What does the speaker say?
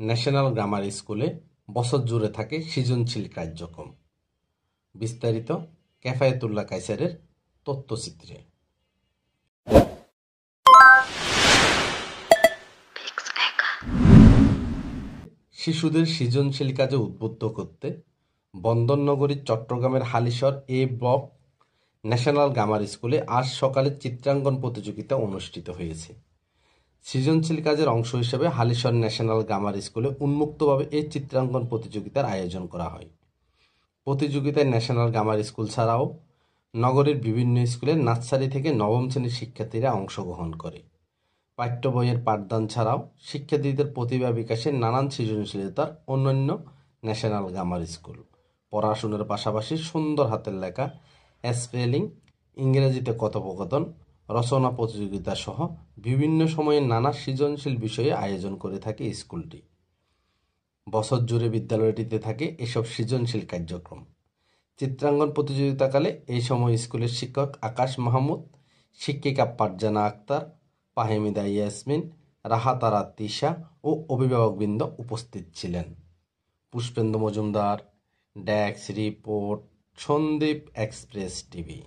National grammar স্কুলে বছর জুড়ে থাকে সৃজনশীল কার্যক্রম। বিস্তারিত কেফায়েতুল্লাহ কায়সারের তথ্যচিত্রে। শিশুদের সৃজনশীল কাজে উদ্বুদ্ধ করতে বন্দরনগরী চট্টগ্রামের হালিশহর এ ব্লক ন্যাশনাল গ্রামার স্কুলে আজ সকালে চিত্রাঙ্কন প্রতিযোগিতা অনুষ্ঠিত হয়েছে। সৃজনশীল কাজের অংশ হিসেবে হালিশহর ন্যাশনাল গ্রামার স্কুলে উন্মুক্তভাবে এই চিত্রাঙ্কন প্রতিযোগিতার আয়োজন করা হয়। প্রতিযোগিতায় ন্যাশনাল গ্রামার স্কুল ছাড়াও নগরীর বিভিন্ন স্কুলের নার্সারি থেকে নবম শ্রেণীর শিক্ষার্থীরা অংশগ্রহণ করে। পাঠ্য বইয়ের পাঠদান ছাড়াও শিক্ষার্থীদের প্রতিভা বিকাশে নানান সৃজনশীলতার অন্যান্য ন্যাশনাল গ্রামার স্কুল পড়াশোনার পাশাপাশি সুন্দর হাতের লেখা, স্পেলিং, ইংরেজিতে কথোপকথন, রচনা প্রতিযোগিতা সহ বিভিন্ন সময়ে নানা সৃজনশীল বিষয়ে আয়োজন করে থাকে স্কুলটি। বছর জুড়ে বিদ্যালয়টিতে থাকে এসব সৃজনশীল কার্যক্রম। চিত্রাঙ্কন প্রতিযোগিতাকালে এই সময় স্কুলের শিক্ষক আকাশ মাহমুদ, শিক্ষিকা ফারজানা আক্তার, ফাহেমিদা ইয়াসমিন, রাহাতারা তিশা ও অভিভাবকবৃন্দ উপস্থিত ছিলেন। Pushpendu Majumdar, desk report, Sandip Express TV.